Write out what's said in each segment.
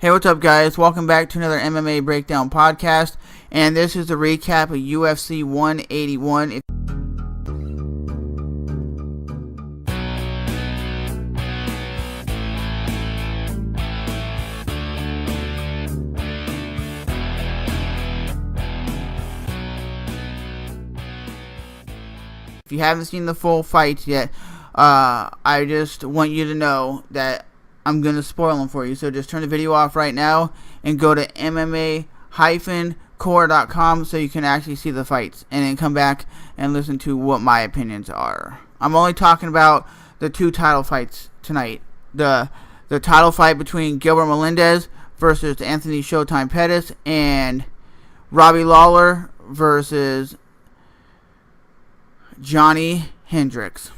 Hey, what's up, guys? Welcome back to another MMA Breakdown podcast, and this is a recap of UFC 181. If you haven't seen the full fights yet, I just want you to know that I'm going to spoil them for you. So just turn the video off right now and go to MMA-core.com so you can actually see the fights. And then come back and listen to what my opinions are. I'm only talking about the two title fights tonight. The title fight between Gilbert Melendez versus Anthony Showtime Pettis, and Robbie Lawler versus Johny Hendricks.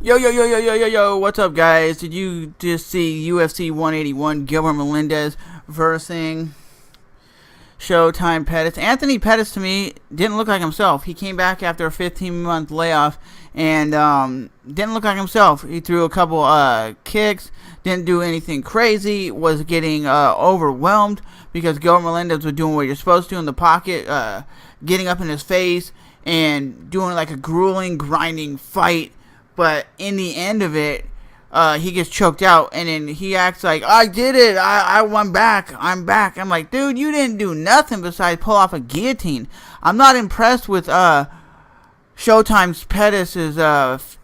Yo, what's up, guys? Did you just see UFC 181, Gilbert Melendez versus Showtime Pettis? Anthony Pettis, to me, didn't look like himself. He came back after a 15-month layoff and didn't look like himself. He threw a couple kicks, didn't do anything crazy, was getting overwhelmed because Gilbert Melendez was doing what you're supposed to in the pocket, getting up in his face and doing like a grueling, grinding fight. But in the end of it, he gets choked out, and then he acts like, I did it, I'm back. I'm like, dude, you didn't do nothing besides pull off a guillotine. I'm not impressed with Showtime's Pettis'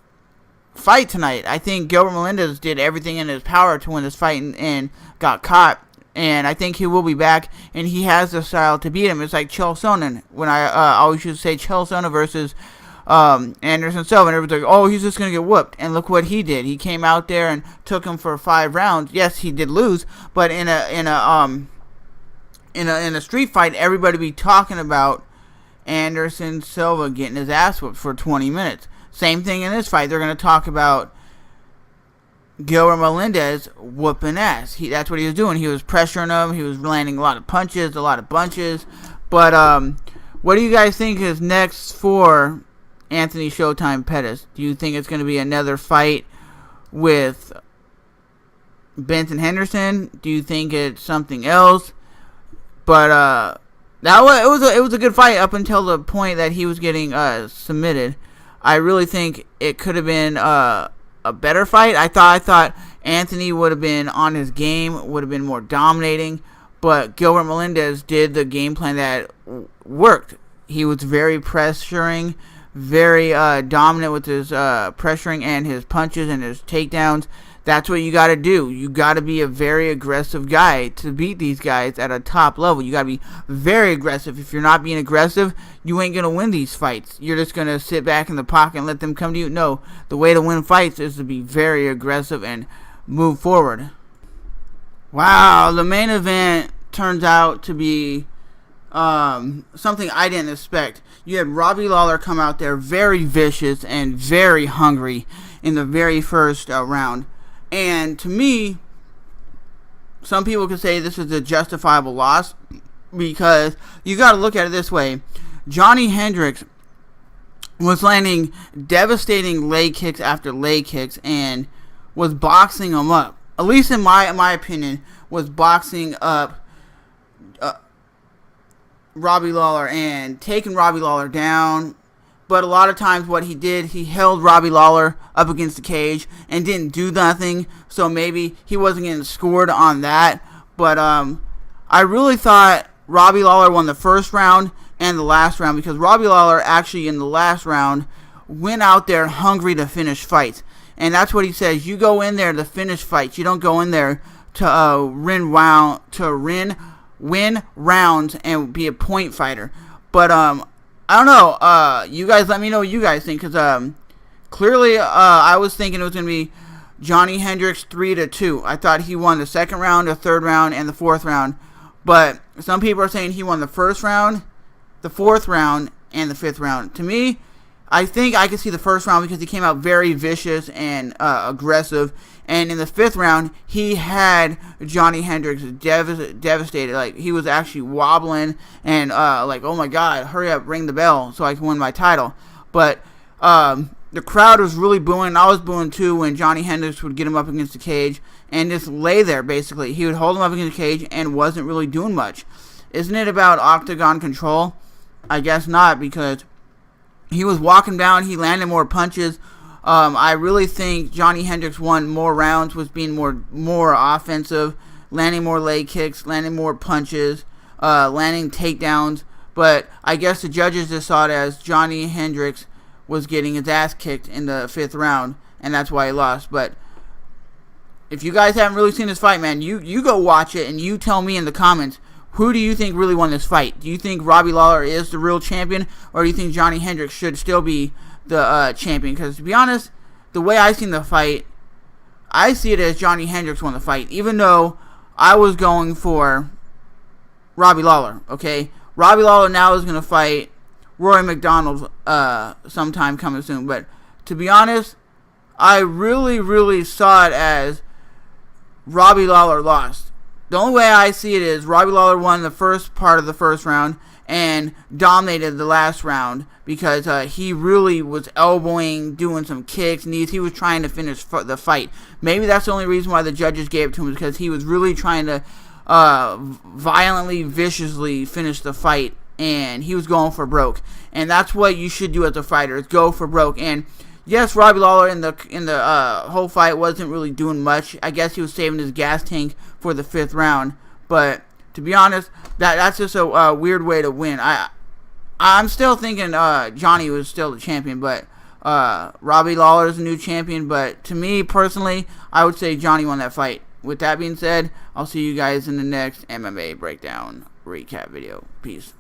fight tonight. I think Gilbert Melendez did everything in his power to win this fight and got caught. And I think he will be back, and he has the style to beat him. It's like Chael Sonnen, when I always used to say Chael Sonnen versus Anderson Silva, and everybody's like, oh, he's just gonna get whooped. And look what he did. He came out there and took him for 5 rounds. Yes, he did lose, but in a street fight, everybody be talking about Anderson Silva getting his ass whooped for 20 minutes. Same thing in this fight. They're gonna talk about Gilbert Melendez whooping ass. That's what he was doing. He was pressuring him. He was landing a lot of punches, a lot of bunches. But what do you guys think is next for Anthony Showtime Pettis? Do you think it's going to be another fight with Benson Henderson? Do you think it's something else? But it was a good fight up until the point that he was getting submitted. I really think it could have been a better fight. I thought Anthony would have been on his game, would have been more dominating, but Gilbert Melendez did the game plan that worked. He was very pressuring, very dominant with his pressuring and his punches and his takedowns. That's what you got to do. You got to be a very aggressive guy to beat these guys at a top level. You got to be very aggressive. If you're not being aggressive, you ain't going to win these fights. You're just going to sit back in the pocket and let them come to you. No, the way to win fights is to be very aggressive and move forward. Wow, the main event turns out to be something I didn't expect. You had Robbie Lawler come out there very vicious and very hungry in the very first round. And to me, some people could say this is a justifiable loss because you got to look at it this way. Johny Hendricks was landing devastating leg kicks after leg kicks and was boxing him up. At least in my opinion, was boxing up Robbie Lawler and taking Robbie Lawler down. But a lot of times what he did, he held Robbie Lawler up against the cage and didn't do nothing. So maybe he wasn't getting scored on that. But I really thought Robbie Lawler won the first round and the last round, because Robbie Lawler actually in the last round went out there hungry to finish fights. And that's what he says. You go in there to finish fights. You don't go in there to win rounds and be a point fighter. But I don't know. You guys let me know what you guys think, because clearly I was thinking it was going to be Johny Hendricks 3-2. I thought he won the second round, the third round, and the fourth round. But some people are saying he won the first round, the fourth round, and the fifth round. To me, I think I could see the first round because he came out very vicious and aggressive. And in the fifth round, he had Johny Hendricks devastated. Like, he was actually wobbling and like, oh my God, hurry up, ring the bell so I can win my title. But the crowd was really booing. I was booing too when Johny Hendricks would get him up against the cage and just lay there, basically. He would hold him up against the cage and wasn't really doing much. Isn't it about octagon control? I guess not, because he was walking down, he landed more punches. I really think Johny Hendricks won more rounds, was being more offensive, landing more leg kicks, landing more punches, landing takedowns. But I guess the judges just saw it as Johny Hendricks was getting his ass kicked in the 5th round, and that's why he lost. But if you guys haven't really seen this fight, man, you go watch it and you tell me in the comments, who do you think really won this fight? Do you think Robbie Lawler is the real champion, or do you think Johny Hendricks should still be the champion? Because to be honest, the way I seen the fight, I see it as Johny Hendricks won the fight, even though I was going for Robbie Lawler. Okay, Robbie Lawler now is going to fight Rory McDonald sometime coming soon. But to be honest, I really saw it as Robbie Lawler lost. The only way I see it is Robbie Lawler won the first part of the first round and dominated the last round because he really was elbowing, doing some kicks, knees. He was trying to finish the fight. Maybe that's the only reason why the judges gave it to him, because he was really trying to violently, viciously finish the fight, and he was going for broke. And that's what you should do as a fighter, is go for broke. And yes, Robbie Lawler in the whole fight wasn't really doing much. I guess he was saving his gas tank for the 5th round. But to be honest, that's just a weird way to win. I'm still thinking Johny was still the champion, but Robbie Lawler is a new champion. But to me personally, I would say Johny won that fight. With that being said, I'll see you guys in the next MMA breakdown recap video. Peace.